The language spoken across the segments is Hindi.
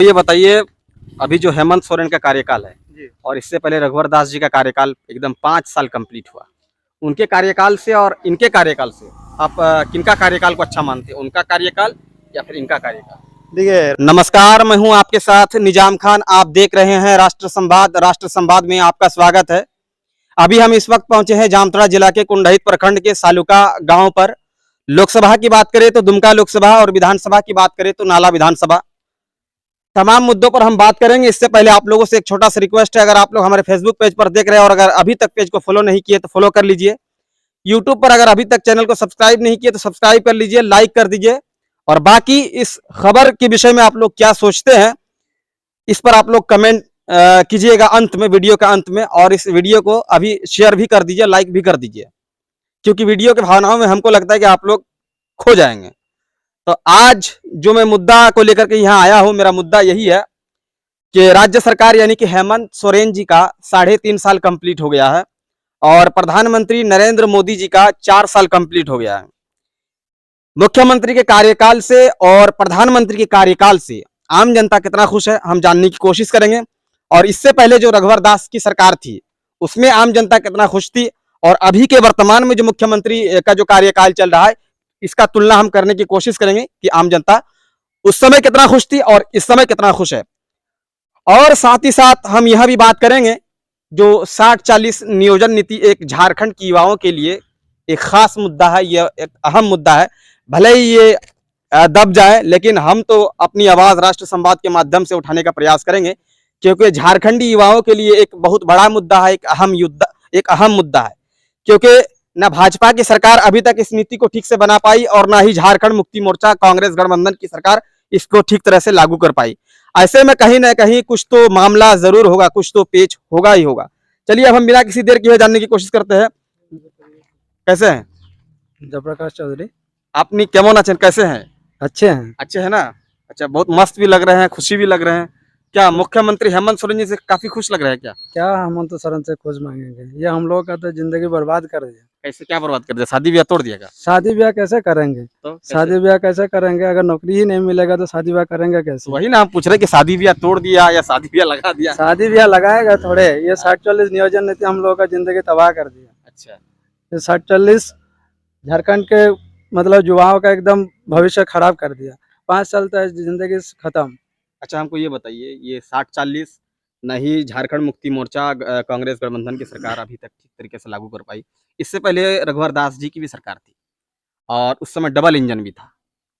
ये बताइए, अभी जो हेमंत सोरेन का कार्यकाल है जी। और इससे पहले रघुवर दास जी का कार्यकाल एकदम 5 साल कंप्लीट हुआ। उनके कार्यकाल से और इनके कार्यकाल से आप किनका कार्यकाल को अच्छा मानते हैं, उनका कार्यकाल या फिर इनका कार्यकाल? देखिए, नमस्कार, मैं हूं आपके साथ निजाम खान। आप देख रहे हैं राष्ट्र संवाद। राष्ट्र संवाद में आपका स्वागत है। अभी हम इस वक्त पहुंचे हैं जामताड़ा जिला के कुंडहित प्रखंड के सालुका गांव पर। लोकसभा की बात करें तो दुमका लोकसभा और विधानसभा की बात करें तो नाला विधानसभा। तमाम मुद्दों पर हम बात करेंगे। इससे पहले आप लोगों से एक छोटा सा रिक्वेस्ट है, अगर आप लोग हमारे फेसबुक पेज पर देख रहे हैं और अगर अभी तक पेज को फॉलो नहीं किए तो फॉलो कर लीजिए। यूट्यूब पर अगर अभी तक चैनल को सब्सक्राइब नहीं किए तो सब्सक्राइब कर लीजिए, लाइक कर दीजिए। और बाकी इस खबर के विषय में आप लोग क्या सोचते हैं, इस पर आप लोग कमेंट कीजिएगा अंत में, वीडियो के अंत में। और इस वीडियो को अभी शेयर भी कर दीजिए, लाइक भी कर दीजिए, क्योंकि वीडियो के भावनाओं में हमको लगता है कि आप लोग खो जाएंगे। तो आज जो मैं मुद्दा को लेकर के यहाँ आया हूँ, मेरा मुद्दा यही है कि राज्य सरकार यानी कि हेमंत सोरेन जी का 3.5 साल कंप्लीट हो गया है और प्रधानमंत्री नरेंद्र मोदी जी का 4 साल कंप्लीट हो गया है। मुख्यमंत्री के कार्यकाल से और प्रधानमंत्री के कार्यकाल से आम जनता कितना खुश है, हम जानने की कोशिश करेंगे। और इससे पहले जो रघुवर दास की सरकार थी, उसमें आम जनता कितना खुश थी, और अभी के वर्तमान में जो मुख्यमंत्री का जो कार्यकाल चल रहा है, इसका तुलना हम करने की कोशिश करेंगे कि आम जनता उस समय कितना खुश थी और इस समय कितना खुश है। और साथ ही साथ हम यह भी बात करेंगे, जो 60-40 नियोजन नीति एक झारखंड के युवाओं के लिए एक खास मुद्दा है, यह एक अहम मुद्दा है। भले ही ये दब जाए, लेकिन हम तो अपनी आवाज राष्ट्र संवाद के माध्यम से उठाने का प्रयास करेंगे, क्योंकि झारखंडी युवाओं के लिए एक बहुत बड़ा मुद्दा है, एक अहम मुद्दा है। क्योंकि न भाजपा की सरकार अभी तक इस नीति को ठीक से बना पाई और ना ही झारखंड मुक्ति मोर्चा कांग्रेस गठबंधन की सरकार इसको ठीक तरह से लागू कर पाई। ऐसे में कहीं ना कहीं कुछ तो मामला जरूर होगा, कुछ तो पेच होगा ही होगा। चलिए अब हम बिना किसी देर किए जानने की कोशिश करते हैं। कैसे हैं? जयप्रकाश चौधरी। अपनी केमन आছেন, कैसे हैं? अच्छे हैं। अच्छे हैं ना? अच्छा, बहुत मस्त भी लग रहे हैं, खुशी भी लग रहे हैं। क्या मुख्यमंत्री हेमंत सोरेन जी से काफी खुश लग रहे हैं क्या? क्या हेमंत सोरेन से खोज मांगेंगे? ये हम लोग का तो जिंदगी बर्बाद कर दिया। कैसे, क्या बर्बाद कर दिया? शादी ब्याह तोड़ दिया? शादी ब्याह कैसे करेंगे? तो कैसे? शादी ब्याह कैसे करेंगे? अगर नौकरी ही नहीं मिलेगा तो शादी ब्याह करेंगे कैसे? तो वही ना हम पूछ रहे कि शादी ब्याह तोड़ दिया या शादी ब्याह लगा दिया? शादी ब्याह लगाएगा थोड़े। ये 60-40 नियोजन नीति हम लोग का जिंदगी तबाह कर दिया। अच्छा, ये 60-40 झारखंड के मतलब युवाओं का एकदम भविष्य खराब कर दिया। 5 साल तक जिंदगी खत्म। अच्छा, हमको ये बताइए, ये 60-40 नहीं झारखंड मुक्ति मोर्चा कांग्रेस गठबंधन की सरकार अभी तक ठीक तरीके से लागू कर पाई। इससे पहले रघुवर दास जी की भी सरकार थी और उस समय डबल इंजन भी था।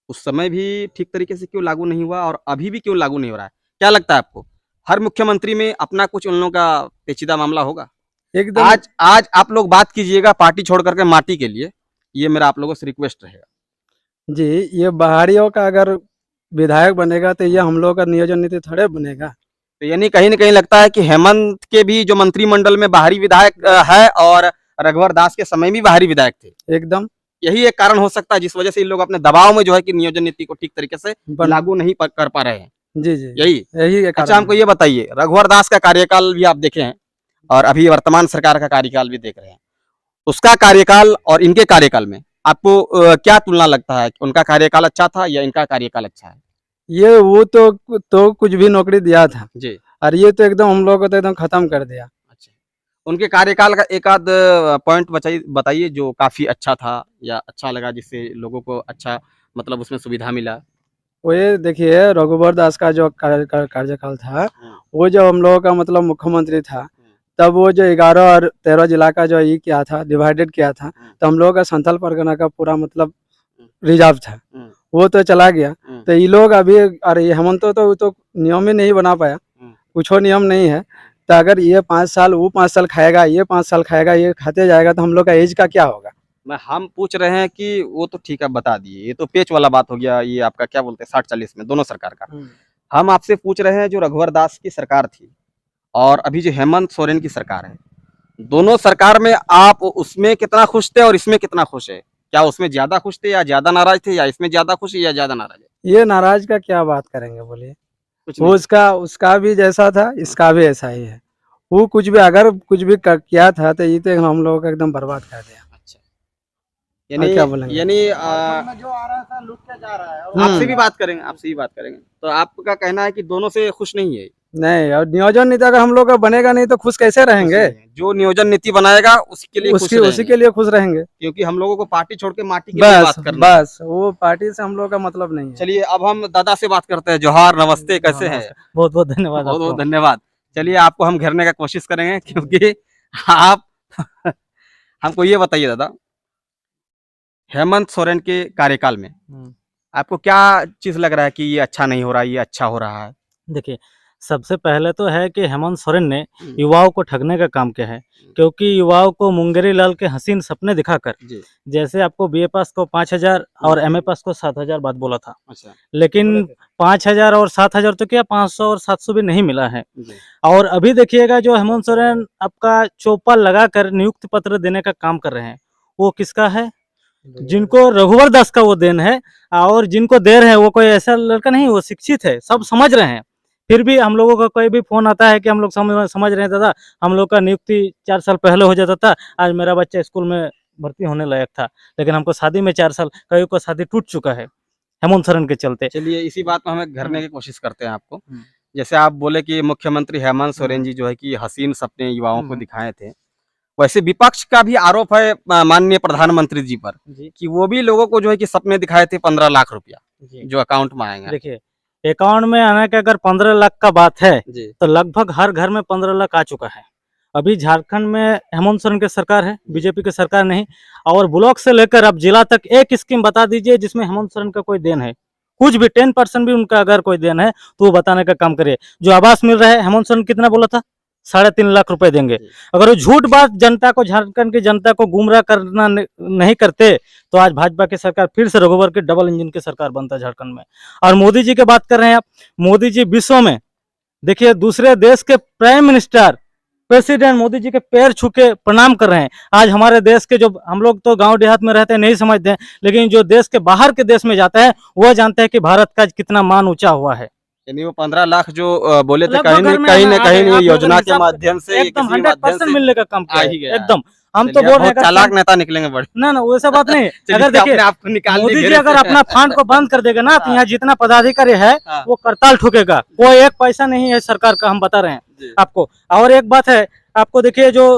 उस समय भी ठीक तरीके से क्यों लागू नहीं हुआ और अभी भी क्यों लागू नहीं हो रहा है? क्या लगता है आपको? हर मुख्यमंत्री में अपना कुछ उन लोगों का पेचीदा मामला होगा। एकदम आज आप लोग बात कीजिएगा पार्टी छोड़ करके माटी के लिए, ये मेरा आप लोगों से रिक्वेस्ट रहेगा। जी। ये बाहरियों का अगर विधायक बनेगा तो ये हम लोग का नियोजन नीति थोड़े बनेगा। तो यानी कहीं ना कहीं लगता है कि हेमंत के भी जो मंत्रिमंडल में बाहरी विधायक है और रघुवर दास के समय भी बाहरी विधायक थे। एकदम यही एक कारण हो सकता है जिस वजह से इन लोग अपने दबाव में जो है कि नियोजन नीति को ठीक तरीके से लागू नहीं कर पा रहे हैं। जी जी यही एक अच्छा, हमको ये बताइए, रघुवर दास का कार्यकाल भी आप देखे हैं और अभी वर्तमान सरकार का कार्यकाल भी देख रहे हैं। उसका कार्यकाल और इनके कार्यकाल में आपको क्या तुलना लगता है? उनका कार्यकाल अच्छा था या इनका कार्यकाल अच्छा है? ये वो तो कुछ भी नौकरी दिया था जी। और ये तो एकदम हम लोग को तो एकदम खत्म कर दिया। अच्छा, उनके कार्यकाल का एक आध पॉइंट बताइए जो काफी अच्छा था या अच्छा लगा, जिससे लोगों को अच्छा मतलब उसमें सुविधा मिला। वो ये देखिए, रघुवर दास का जो कार्यकाल था, वो जो हम लोगों का मतलब मुख्यमंत्री था, तब वो जो 11 और 13 जिला का जो ये किया था, डिवाइडेड किया था, तो हम लोगों का संथाल परगना का पूरा मतलब रिजर्व था, वो तो चला गया। तो ये लोग अभी, अरे हेमंत तो नियम ही नहीं बना पाया, कुछ नियम नहीं है। तो अगर ये 5 साल वो 5 साल खाएगा, ये 5 साल खाएगा, ये खाते जाएगा, तो हम लोग का एज का क्या होगा? हम पूछ रहे हैं कि वो तो ठीक है, बता दिए, ये तो पेच वाला बात हो गया। ये आपका क्या बोलते हैं 60-40 में दोनों सरकार का। हम आपसे पूछ रहे हैं जो रघुवर दास की सरकार थी और अभी जो हेमंत सोरेन की सरकार है, दोनों सरकार में आप उसमें कितना खुश थे और इसमें कितना खुश है? क्या उसमें ज्यादा खुश थे या ज्यादा नाराज थे, या इसमें ज्यादा खुश है या ज्यादा नाराज है? ये नाराज का क्या बात करेंगे बोलिए? कुछ वो नहीं। उसका भी जैसा था, इसका भी ऐसा ही है। वो कुछ भी अगर कुछ भी किया था तो ये तो हम लोगों का एकदम बर्बाद कर दिया। अच्छा, यानी क्या बोलेंगे? यानी जो आ रहा था लुट के जा रहा है। आपसे भी बात करेंगे, आपसे भी बात करेंगे। तो आपका कहना है कि दोनों से खुश नहीं है? नहीं, और नियोजन नीति अगर हम लोग का बनेगा नहीं तो खुश कैसे रहेंगे? जो नियोजन नीति बनाएगा उसके लिए खुश उसी रहेंगे, के लिए खुश रहेंगे। क्योंकि हम लोगों को पार्टी छोड़ के माटी के लिए बस बात करना है। बस वो पार्टी से हम लोग का मतलब नहीं है। चलिए अब हम दादा से बात करते हैं। जोहार, नमस्ते, कैसे हैं? बहुत बहुत धन्यवाद बहुत बहुत आपको। धन्यवाद। चलिए आपको हम घेरने का कोशिश करेंगे, क्योंकि आप हमको ये बताइए दादा, हेमंत सोरेन के कार्यकाल में आपको क्या चीज लग रहा है कि ये अच्छा नहीं हो रहा है, ये अच्छा हो रहा है? देखिए, सबसे पहले तो है कि हेमंत सोरेन ने युवाओं को ठगने का काम किया है, क्योंकि युवाओं को मुंगेरी लाल के हसीन सपने दिखाकर, जी। जैसे आपको बीए पास को 5,000 और एमए पास को 7,000 बात बोला था, अच्छा। लेकिन 5,000 और 7,000 तो क्या 500 और 700 भी नहीं मिला है। जी। और अभी देखिएगा जो हेमंत सोरेन आपका चौपाल लगाकर नियुक्ति पत्र देने का काम कर रहे हैं, वो किसका है? जिनको रघुवर दास का वो देन है, और जिनको दे रहे हैं वो कोई ऐसा लड़का नहीं, वो शिक्षित है, सब समझ रहे हैं। फिर भी हम लोगों का कोई भी फोन आता है कि हम लोग समझ रहे हैं दादा, हम लोग का नियुक्ति 4 साल पहले हो जाता था, आज मेरा बच्चा स्कूल में भर्ती होने लायक था, लेकिन हमको शादी में 4 साल, कई को शादी टूट चुका है हेमंत सोरेन के चलते। चलिए इसी बात में हमें घेरने की कोशिश करते हैं आपको। जैसे आप बोले कि मुख्यमंत्री हेमंत सोरेन जी जो है कि हसीन सपने युवाओं को दिखाए थे, वैसे विपक्ष का भी आरोप है माननीय प्रधानमंत्री जी पर कि वो भी लोगों को जो है कि सपने दिखाए थे 15 लाख रुपया जो अकाउंट में आएंगे। देखिए, अकाउंट में आने के अगर 15 लाख का बात है तो लगभग हर घर में 15 लाख आ चुका है। अभी झारखंड में हेमंत सोरेन की सरकार है, बीजेपी की सरकार नहीं। और ब्लॉक से लेकर अब जिला तक एक स्कीम बता दीजिए जिसमें हेमंत सोरेन का कोई देन है, कुछ भी 10% भी उनका अगर कोई देन है तो वो बताने का काम करिए। जो आवास मिल रहा है, हेमंत सोरेन कितना बोला था? 3.5 लाख रुपए देंगे। अगर वो झूठ बात जनता को, झारखंड की जनता को गुमराह करना नहीं करते तो आज भाजपा की सरकार फिर से रघुवर के डबल इंजन की सरकार बनता है झारखंड में। और मोदी जी की बात कर रहे हैं आप, मोदी जी विश्व में देखिए दूसरे देश के prime minister, president Modi ji के पैर छू के प्रणाम कर रहे हैं। आज हमारे देश के, जो हम लोग तो गांव देहात में रहते हैं नहीं समझते हैं, लेकिन जो देश के बाहर के देश में जाता है वह जानते हैं कि भारत का कितना मान ऊंचा हुआ है। यानी वो 15 लाख जो बोले थे, लगभग कहीं न कहीं आप योजना लोग के माध्यम से एकदम 100% मिलने का काम किया आ ही है। गया। एकदम हम तो बोल रहे हैं चालाक नेता निकलेंगे बड़े। ना वैसा बात नहीं। चलिए, अगर देखिए अपने आप को निकाल मोदी ली जी घेरे अगर से। अपना फंड को बंद कर देगा ना तो यहाँ जितना पदाधिकारी है हाँ। वो करताल ठोकेगा। कोई एक पैसा नहीं है सरकार का, हम बता रहे हैं आपको। और एक बात है, आपको देखिए जो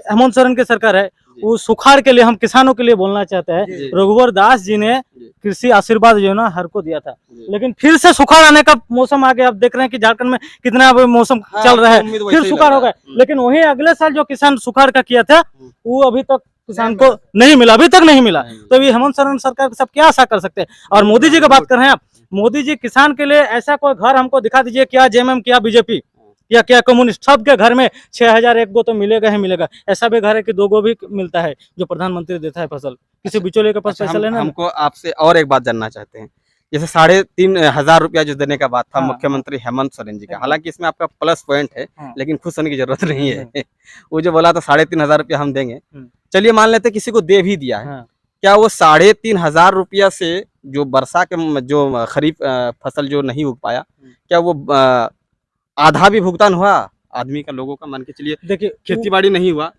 हेमंत सोरेन की सरकार है वो सुखाड़ के लिए, हम किसानों के लिए बोलना चाहते हैं, रघुवर दास जी ने कृषि आशीर्वाद योजना हर को दिया था, लेकिन फिर से सुखाड़ आने का मौसम आ गया। अब देख रहे हैं कि झारखंड में कितना मौसम चल रहा है, फिर सुखाड़ हो गया। लेकिन वही अगले साल जो किसान सुखाड़ का किया था वो अभी तक किसान को नहीं मिला, अभी तक नहीं मिला। तो ये हेमंत सोरेन सरकार सब क्या आशा कर सकते हैं? और मोदी जी की बात कर रहे हैं आप, मोदी जी किसान के लिए ऐसा कोई घर हमको दिखा दीजिए, क्या जेएमएम, क्या बीजेपी या क्या कम्युनिस्ट, सबके घर में 6,000 एक गो तो मिलेगा ही मिलेगा। ऐसा भी घर है कि 2 गो भी मिलता है जो प्रधानमंत्री देता है फसल, किसी बिचौलिए के पास पैसा लेना। हमको आपसे और एक बात जानना चाहते हैं, जैसे 3,500 रुपया जो देने का बात था मुख्यमंत्री हेमंत सोरेन जी का, हालांकि इसमें आपका प्लस पॉइंट है, लेकिन खुश होने की जरूरत नहीं है। वो जो बोला था 3,500 रुपया हम देंगे, चलिए मान लेते किसी को दे भी दिया है, क्या वो 3,500 रुपया से जो वर्षा के जो खरीफ फसल जो नहीं उग पाया, क्या वो आधा भी भुगतान हुआ आदमी का, लोगों का? मान के चलिए देखिए खेती बाड़ी नहीं हुआ,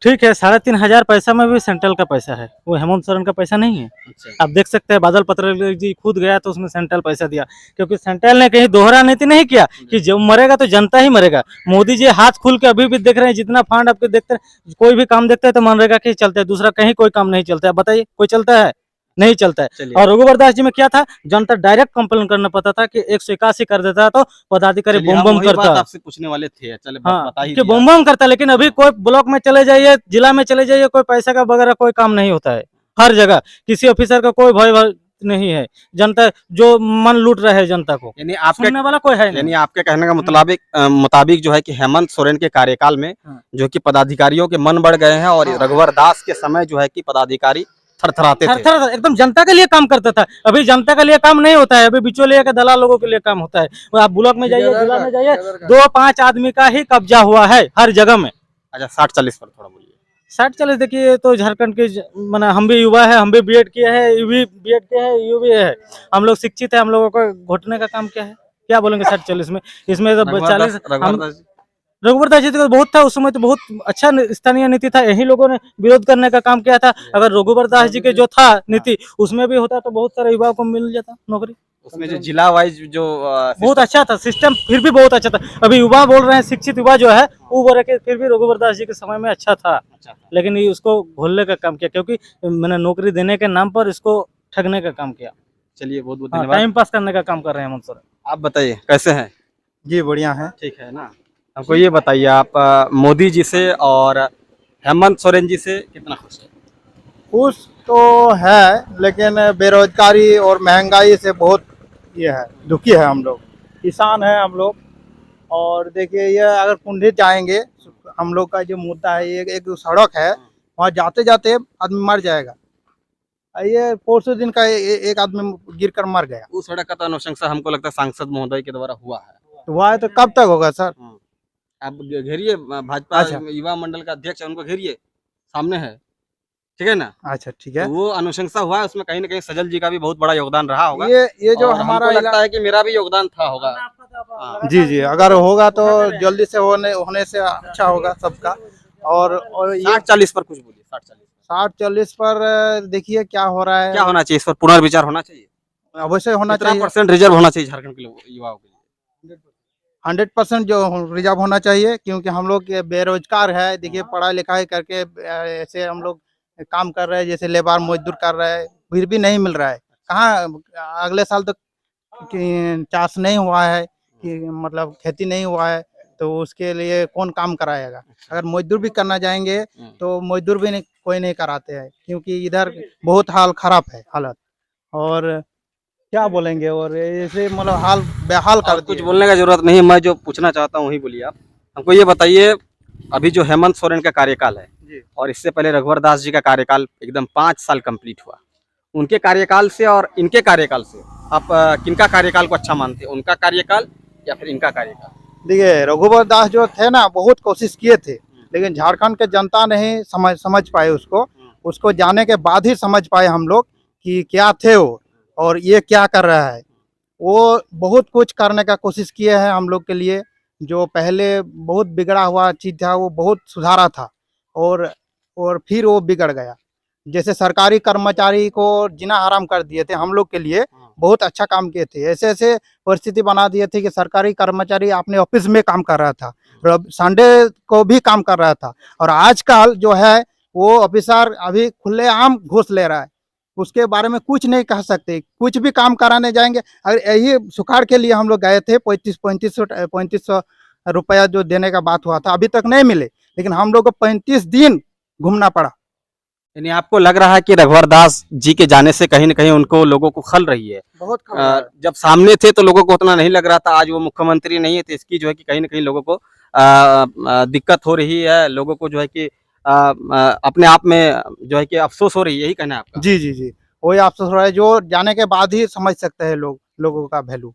ठीक है, 3,500 पैसा में भी सेंट्रल का पैसा है, वो हेमंत सोरेन का पैसा नहीं है। आप देख सकते हैं बादल पत्रलेख जी खुद गया तो उसमें सेंट्रल पैसा दिया, क्योंकि सेंट्रल ने कहीं दोहरा नीति नहीं किया कि जब मरेगा तो जनता ही मरेगा। मोदी जी हाथ खुल के अभी भी देख रहे हैं, जितना फंड आपके देखते हैं, कोई भी काम देखते हैं तो मनरेगा के चलते हैं, दूसरा कहीं कोई काम नहीं चलता है। बताइए कोई चलता है? नहीं चलता है। और रघुवर दास जी में क्या था, जनता डायरेक्ट कंप्लेन करना पड़ता था कि 181 कर देता तो पदाधिकारी बम बम करता। आपसे पूछने वाले थे, चले बता ही कि बम बम करता, लेकिन अभी कोई ब्लॉक में चले जाइए, जिला में चले जाइए, कोई पैसा का वगैरह कोई काम नहीं होता है। हर जगह किसी ऑफिसर का कोई भय नहीं है, जनता जो मन लूट रहा है जनता को, यानी आपके सुनने वाला कोई है नहीं। यानी आपके कहने का मुताबिक जो है कि हेमंत सोरेन के कार्यकाल में जो कि पदाधिकारियों के मन बढ़ गए हैं, और रघुवर दास के समय जो है कि पदाधिकारी थरथराते थे, एकदम जनता के लिए काम करता था। अभी जनता के लिए काम नहीं होता है, अभी बिचौलिया के दलाल लोगों के लिए काम होता है। आप ब्लॉक में जाइए, जिला में जाइए, 2-5 आदमी का ही कब्जा हुआ है हर जगह में। अच्छा, 60-40 पर थोड़ा बोलिए। 60-40 देखिए, तो झारखंड के माना हम भी युवा है, हम भी बीएड किए हैं, यू भी बीएड किया है, यू भी है, हम लोग शिक्षित है, हम लोगों को घोटने का काम क्या है? क्या बोलेंगे 60-40 में? इसमें तो 40 रघुवर दास जी तो बहुत था उस समय, तो बहुत अच्छा स्थानीय नीति था, यही लोगों ने विरोध करने का काम किया था। अगर रघुवर दास जी के जो था नीति उसमें भी होता तो बहुत सारे युवाओं को मिल जाता नौकरी। उसमें जो जिला वाइज जो बहुत अच्छा था सिस्टम, फिर भी बहुत अच्छा था। अभी युवा बोल रहे हैं, शिक्षित युवा जो है वो बोल रहे कि फिर भी रघुवर दास जी के समय में अच्छा था, लेकिन ये उसको घोलने का काम किया, क्योंकि मैंने नौकरी देने के नाम पर इसको ठगने का काम किया। चलिए बहुत बहुत हाँ, धन्यवाद। टाइम पास करने का काम कर रहे हैं हेमंत सोरेन। आप बताइए कैसे हैं? जी बढ़िया है। ठीक है ना। हमको ये बताइए आप मोदी जी से और हेमंत सोरेन जी से कितना खुश है? खुश तो है, लेकिन बेरोजगारी और महंगाई से बहुत ये है, दुखी है हम लोग। किसान है हम लोग। और देखिए ये अगर कुंडित जाएंगे, हम लोग का जो मुद्दा है, ये एक सड़क है, वहाँ जाते जाते आदमी मर जाएगा। ये परसों दिन का एक आदमी गिर कर मर गया। उस सड़क का तो अनुशंसा हमको लगता है सांसद महोदय के द्वारा हुआ है। तो वह है तो कब तक होगा सर? आप घेरिए, भाजपा अच्छा। युवा मंडल का अध्यक्ष है, उनको घेरिए, सामने है, ठीक है ना। अच्छा ठीक है। तो वो अनुशंसा हुआ है, उसमें कहीं ना कहीं सजल जी का भी बहुत बड़ा योगदान रहा होगा। ये जो और हमारा हमको लगता है कि मेरा भी योगदान था होगा। जी जी, अगर होगा तो जल्दी से होने से अच्छा होगा सबका। और ये 60-40 पर कुछ बोलिए, 60-40 60-40 पर देखिए क्या हो रहा है। क्या होना चाहिए? इस पर पुनर्विचार होना चाहिए। अवश्य होना कितना चाहिए। % रिजर्व होना चाहिए झारखंड के युवाओं के लिए? 100% जो रिजर्व होना चाहिए, क्योंकि हम लोग ये बेरोजगार है। देखिए पढ़ाई लिखाई करके ऐसे हम लोग काम कर रहे हैं, जैसे लेबर मजदूर कर रहे हैं, फिर भी नहीं मिल रहा है। कहाँ अगले साल तक चाष नहीं हुआ है, कि मतलब खेती नहीं हुआ है, तो उसके लिए कौन काम कराएगा? अगर मजदूर भी करना जाएंगे तो मजदूर भी नहीं, कोई नहीं कराते हैं, क्योंकि इधर बहुत हाल खराब है हालत। और क्या बोलेंगे, और ऐसे मतलब हाल बेहाल कर और कुछ दिए। बोलने का जरूरत नहीं है, मैं जो पूछना चाहता हूँ वही बोलिए आप। हमको ये बताइए, अभी जो हेमंत सोरेन का कार्यकाल है और इससे पहले रघुवर दास जी का कार्यकाल एकदम 5 साल कंप्लीट हुआ, उनके कार्यकाल से और इनके कार्यकाल से आप किनका कार्यकाल को अच्छा मानते हैं? उनका कार्यकाल या फिर इनका कार्यकाल? देखिए रघुवर दास जो थे ना, बहुत कोशिश किए थे, लेकिन झारखंड के जनता नहीं समझ पाए उसको जाने के बाद ही समझ पाए हम लोग कि क्या थे वो और ये क्या कर रहा है। वो बहुत कुछ करने का कोशिश किए हैं हम लोग के लिए। जो पहले बहुत बिगड़ा हुआ चीज़ था वो बहुत सुधारा था, और फिर वो बिगड़ गया। जैसे सरकारी कर्मचारी को जीना हराम कर दिए थे, हम लोग के लिए बहुत अच्छा काम किए थे। ऐसे ऐसे परिस्थिति बना दिए थे कि सरकारी कर्मचारी अपने ऑफिस में काम कर रहा था, संडे को भी काम कर रहा था। और आजकल जो है वो ऑफिसर अभी खुलेआम घूस ले रहा है, उसके बारे में कुछ नहीं कह सकते। कुछ भी काम कराने जाएंगे, अगर यही सुखाड़ के लिए हम लोग गए थे, 3500 रुपया जो देने का बात हुआ था, अभी तक नहीं मिले, लेकिन हम लोग को 35 दिन घूमना पड़ा। यानी आपको लग रहा है कि रघुवर दास जी के जाने से कहीं ना कहीं उनको लोगों को खल रही है? बहुत जब सामने थे तो लोगों को उतना नहीं लग रहा था, आज वो मुख्यमंत्री नहीं है तो इसकी जो है कि कहीं ना कहीं लोगों को दिक्कत हो रही है, लोगों को जो है कि अपने आप में जो है कि अफसोस हो रही है, यही कहना है आपका? जी जी जी, वही अफसोस हो रहा है, जो जाने के बाद ही समझ सकते हैं लोगों का वैल्यू।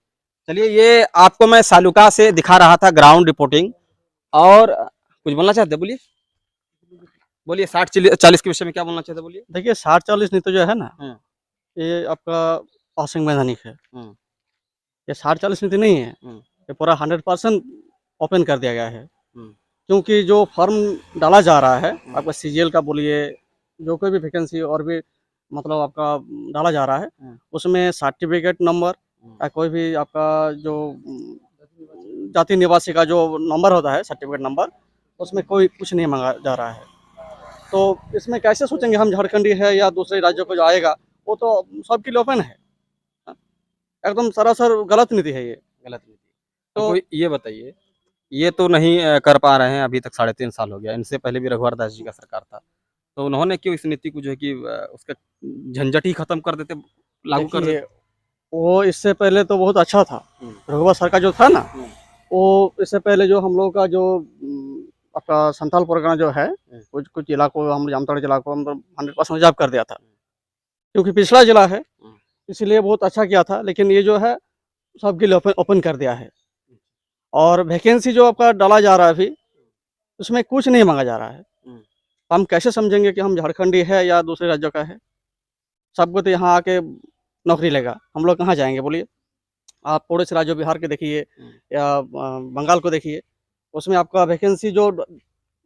चलिए, ये आपको मैं सालुका से दिखा रहा था ग्राउंड रिपोर्टिंग। और कुछ बोलना चाहते, बोलिए बोलिए, 60-40 के विषय में क्या बोलना चाहते, बोलिए। देखिए 60-40 नीति जो है ना, हम्म। ये आपका असंवैधानिक है। हम्म। ये 60-40 नीति नहीं है, हम्म। ये पूरा 100% ओपन कर दिया गया है। हम्म। क्योंकि जो फॉर्म डाला जा रहा है, आपका सीजीएल का बोलिए, जो कोई भी वैकेंसी और भी मतलब आपका डाला जा रहा है, उसमें सर्टिफिकेट नंबर या कोई भी आपका जो जाति निवासी का जो नंबर होता है, सर्टिफिकेट नंबर, उसमें कोई कुछ नहीं मांगा जा रहा है। तो इसमें कैसे सोचेंगे हम झारखंडी है या दूसरे राज्यों को जो आएगा, वो तो सबके लिए ओपन है। एकदम सरासर गलत नीति है ये। गलत नीति। तो ये बताइए, ये तो नहीं कर पा रहे हैं अभी तक, 3.5 साल हो गया, इनसे पहले भी रघुवर दास जी का सरकार था, तो उन्होंने क्यों इस नीति को जो है कि उसका झंझट ही खत्म कर देते, लागू कर देखिए, देते? वो इससे पहले तो बहुत अच्छा था। रघुवर सरकार जो था ना, वो इससे पहले जो हम लोग का जो आपका संथाल परगना जो है, कुछ जिला को, हम जामताड़ा जिला को हम 100% रिजर्व कर दिया था, क्योंकि पिछला जिला है, इसलिए बहुत अच्छा किया था। लेकिन ये जो है सबके लिए ओपन कर दिया है। और वैकेंसी जो आपका डाला जा रहा है अभी, उसमें कुछ नहीं मांगा जा रहा है। हम कैसे समझेंगे कि हम झारखंडी है या दूसरे राज्यों का है? सबको तो यहाँ आके नौकरी लेगा, हम लोग कहाँ जाएंगे बोलिए? आप पड़ोसी राज्यों बिहार के देखिए या बंगाल को देखिए, उसमें आपका वैकेंसी जो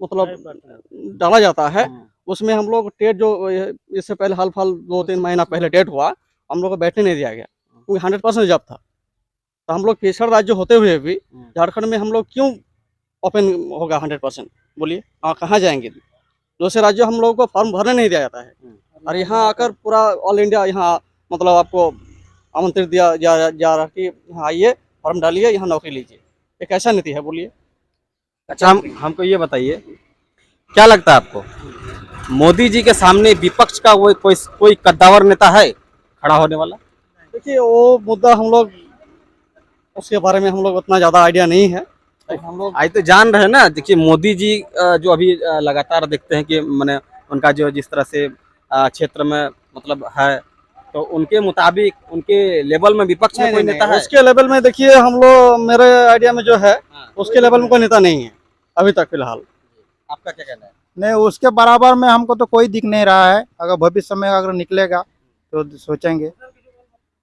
मतलब डाला जाता है, उसमें हम लोग टेट जो इससे पहले हाल फिलहाल 2-3 महीना पहले टेट हुआ, हम लोग को बैठने नहीं दिया गया क्योंकि 100% जॉब था। तो हम लोग पिछड़ा राज्य होते हुए भी झारखंड में हम लोग क्यों ओपन होगा 100%? बोलिए, कहाँ जाएंगे? दूसरे राज्यों हम लोगों को फॉर्म भरने नहीं दिया जाता है, और यहाँ आकर पूरा ऑल इंडिया यहाँ मतलब आपको आमंत्रित दिया जा रहा कि यहाँ आइए, फॉर्म डालिए, यहाँ नौकरी लीजिए। ये कैसा नीति है बोलिए? अच्छा, हमको ये बताइए, क्या लगता है आपको, मोदी जी के सामने विपक्ष का वो कोई कद्दावर नेता है खड़ा होने वाला? देखिए, वो मुद्दा हम लोग उसके बारे में हम लोग उतना ज़्यादा आइडिया नहीं है। हम लोग आज तो जान रहे हैं ना। देखिए, मोदी जी जो अभी लगातार देखते हैं कि मैंने उनका जो जिस तरह से क्षेत्र में मतलब है, तो उनके मुताबिक उनके लेवल में विपक्ष में कोई नेता है? उसके लेवल में देखिए, हम लोग मेरे आइडिया में जो है उसके लेवल में कोई नेता नहीं है अभी तक फिलहाल। आपका क्या कहना है? नहीं, उसके बराबर में हमको तो कोई दिख नहीं रहा है। अगर भविष्य में अगर निकलेगा तो सोचेंगे।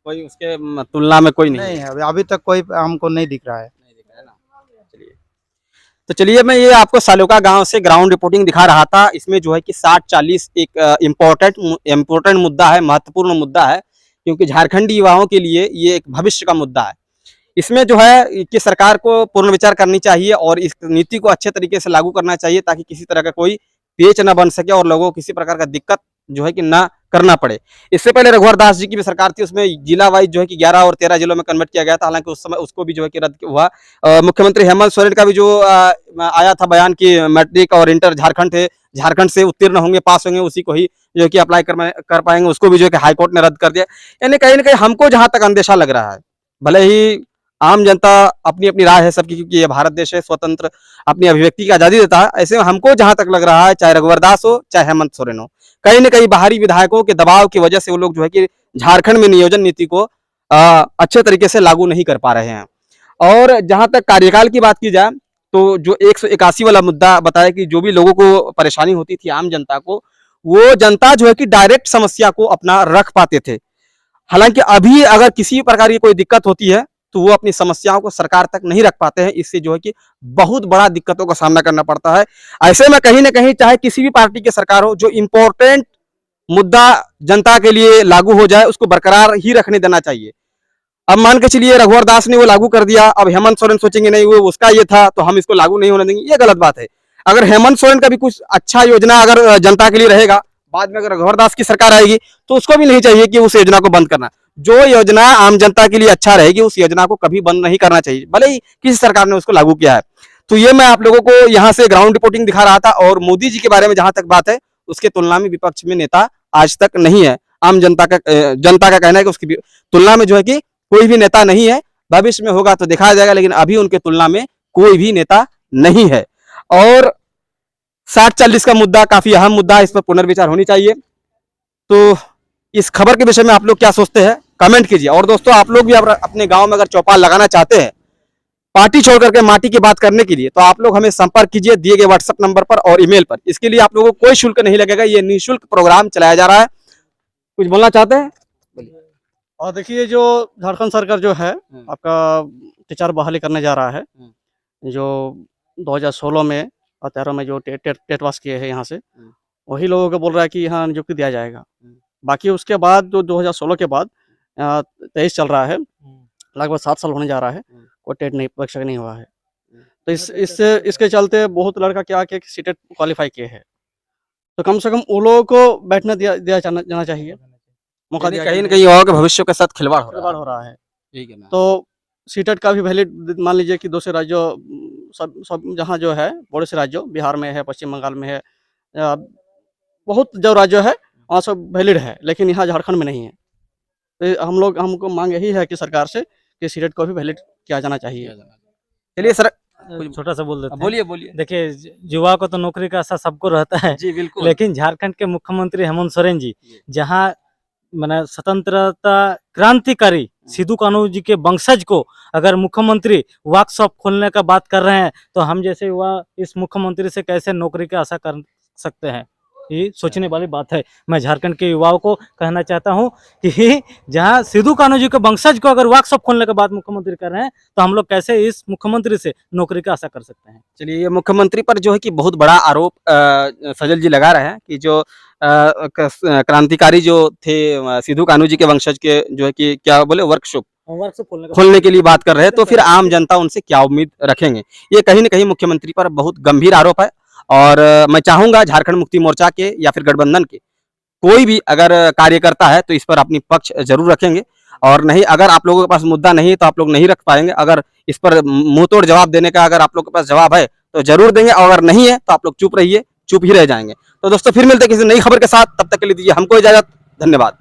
कोई उसके तुलना में कोई नहीं नहीं है, अभी तक कोई हमको नहीं दिख रहा है। चलिए, तो चलिए मैं ये आपको सालुका गांव से ग्राउंड रिपोर्टिंग दिखा रहा था। इसमें जो है कि 60-40 एक इम्पोर्टेंट मुद्दा है, महत्वपूर्ण मुद्दा है, क्योंकि झारखंडी युवाओं के लिए ये एक भविष्य का मुद्दा है। इसमें जो है कि सरकार को पुनर्विचार करनी चाहिए और इस नीति को अच्छे तरीके से लागू करना चाहिए, ताकि किसी तरह का कोई पेच न बन सके और लोगों को किसी प्रकार का दिक्कत जो है कि ना करना पड़े। इससे पहले रघुवर दास जी की भी सरकार थी, उसमें जिला वाइज जो है कि 11 और 13 जिलों में कन्वर्ट किया गया था। हालांकि उस समय उसको भी जो है कि रद्द हुआ। मुख्यमंत्री हेमंत सोरेन का भी जो आया था बयान कि मैट्रिक और इंटर झारखंड से उत्तीर्ण होंगे, पास होंगे, उसी को ही जो है कि अप्लाई कर पाएंगे, उसको भी जो है कि हाईकोर्ट ने रद्द कर दिया। यानी कहीं ना कहीं हमको जहां तक अंदेशा लग रहा है, भले ही आम जनता अपनी अपनी राय है सबकी, क्योंकि ये भारत देश है, स्वतंत्र अपनी अभिव्यक्ति की आजादी देता है, ऐसे में हमको जहां तक लग रहा है, चाहे रघुवर दास हो चाहे हेमंत सोरेन हो, कहीं न कहीं बाहरी विधायकों के दबाव की वजह से वो लोग जो है कि झारखंड में नियोजन नीति को अच्छे तरीके से लागू नहीं कर पा रहे हैं। और जहां तक कार्यकाल की बात की जाए, तो जो 181 वाला मुद्दा बताया कि जो भी लोगों को परेशानी होती थी आम जनता को, वो जनता जो है कि डायरेक्ट समस्या को अपना रख पाते थे। हालांकि अभी अगर किसी प्रकार की कोई दिक्कत होती है तो वो अपनी समस्याओं को सरकार तक नहीं रख पाते हैं। इससे जो है कि बहुत बड़ा दिक्कतों का सामना करना पड़ता है। ऐसे में कहीं ना कहीं चाहे किसी भी पार्टी की सरकार हो, जो इम्पोर्टेंट मुद्दा जनता के लिए लागू हो जाए उसको बरकरार ही रखने देना चाहिए। अब मान के चलिए रघुवर दास ने वो लागू कर दिया, अब हेमंत सोरेन सोचेंगे नहीं वो उसका ये था तो हम इसको लागू नहीं होने देंगे, ये गलत बात है। अगर हेमंत सोरेन का भी कुछ अच्छा योजना अगर जनता के लिए रहेगा, बाद में अगर रघुवर दास की सरकार आएगी तो उसको भी नहीं चाहिए कि उस योजना को बंद करना। जो योजना आम जनता के लिए अच्छा रहेगी उस योजना को कभी बंद नहीं करना चाहिए, भले ही किसी सरकार ने उसको लागू किया है। तो ये मैं आप लोगों को यहाँ से ग्राउंड रिपोर्टिंग दिखा रहा था। और मोदी जी के बारे में जहां तक बात है, उसके तुलना में विपक्ष में नेता आज तक नहीं है। आम जनता का कहना है कि उसकी तुलना में जो है कि कोई भी नेता नहीं है। भविष्य में होगा तो दिखाया जाएगा, लेकिन अभी उनके तुलना में कोई भी नेता नहीं है। और 60-40 का मुद्दा काफी अहम मुद्दा है, इस पर पुनर्विचार होनी चाहिए। तो इस खबर के विषय में आप लोग क्या सोचते हैं, कमेंट कीजिए। और दोस्तों, आप लोग भी अपने गांव में अगर चौपाल लगाना चाहते हैं पार्टी छोड़ करके माटी की बात करने के लिए, तो आप लोग हमें संपर्क कीजिए दिए गए व्हाट्सएप नंबर पर और ईमेल पर। इसके लिए आप लोगों को कोई शुल्क नहीं लगेगा, ये निःशुल्क प्रोग्राम चलाया जा रहा है। कुछ बोलना चाहते हैं? और देखिए, जो झारखंड सरकार जो है आपका टीचर बहाली करने जा रहा है, जो 2016 में और 13 में जो टेट पास किए हैं यहाँ से, वही लोगों को बोल रहा है कि यहाँ नियुक्ति दिया जाएगा। बाकी उसके बाद जो 2016 के बाद 23 चल रहा है, लगभग 7 साल होने जा रहा है, कोई टेट नहीं परीक्षा नहीं हुआ है। तो इसके चलते बहुत लड़का क्या कि सीटेट क्वालिफाई किए हैं, तो कम से कम उन लोगों को बैठने दिया जाना चाहिए, मौका दिया। कहीं ना कहीं युवाओं के भविष्य के साथ खिलवाड़ हो रहा है। ठीक है ना। तो सीटेट का भी वैलिड मान लीजिए कि दूसरे राज्यों सब जहाँ जो है, बड़े से राज्यों, बिहार में है, पश्चिम बंगाल में है, बहुत जो राज्य है वहाँ सब वैलिड है, लेकिन यहाँ झारखंड में नहीं है। तो हमको मांग यही है कि सरकार से कि सीटेट को भी वैलिड किया जाना चाहिए। चलिए सर, छोटा सा बोल देते हैं। बोलिए बोलिए। देखिए, युवा को तो नौकरी का आशा सबको रहता है जी बिल्कुल। लेकिन झारखंड के मुख्यमंत्री हेमंत सोरेन जी, जहाँ मैंने स्वतंत्रता क्रांतिकारी सिद्धू कान्हू जी के वंशज को अगर मुख्यमंत्री वर्कशॉप खोलने का बात कर रहे हैं, तो हम जैसे युवा इस मुख्यमंत्री से कैसे नौकरी की आशा कर सकते हैं? ये सोचने वाली बात है। मैं झारखंड के युवाओं को कहना चाहता हूँ कि जहाँ सिद्धू कान्हू जी के वंशज को अगर वर्कशॉप खोलने के बाद मुख्यमंत्री कर रहे हैं, तो हम लोग कैसे इस मुख्यमंत्री से नौकरी का आशा कर सकते हैं। चलिए, ये मुख्यमंत्री पर जो है कि बहुत बड़ा आरोप सजल जी लगा रहे हैं कि जो क्रांतिकारी जो थे सिद्धू कान्हू जी के वंशज के जो है कि क्या बोले वर्कशॉप वर्कशॉप खोलने के लिए बात कर रहे हैं, तो फिर आम जनता उनसे क्या उम्मीद रखेंगे। ये कहीं न कहीं मुख्यमंत्री पर बहुत गंभीर आरोप है और मैं चाहूंगा झारखंड मुक्ति मोर्चा के या फिर गठबंधन के कोई भी अगर कार्यकर्ता है तो इस पर अपनी पक्ष जरूर रखेंगे, और नहीं अगर आप लोगों के पास मुद्दा नहीं है तो आप लोग नहीं रख पाएंगे। अगर इस पर मुंह तोड़ जवाब देने का अगर आप लोगों के पास जवाब है तो जरूर देंगे, और अगर नहीं है तो आप लोग चुप रहिए, चुप ही रह जाएंगे। तो दोस्तों फिर मिलते हैं किसी नई खबर के साथ, तब तक के लिए दीजिए हमको इजाजत। धन्यवाद।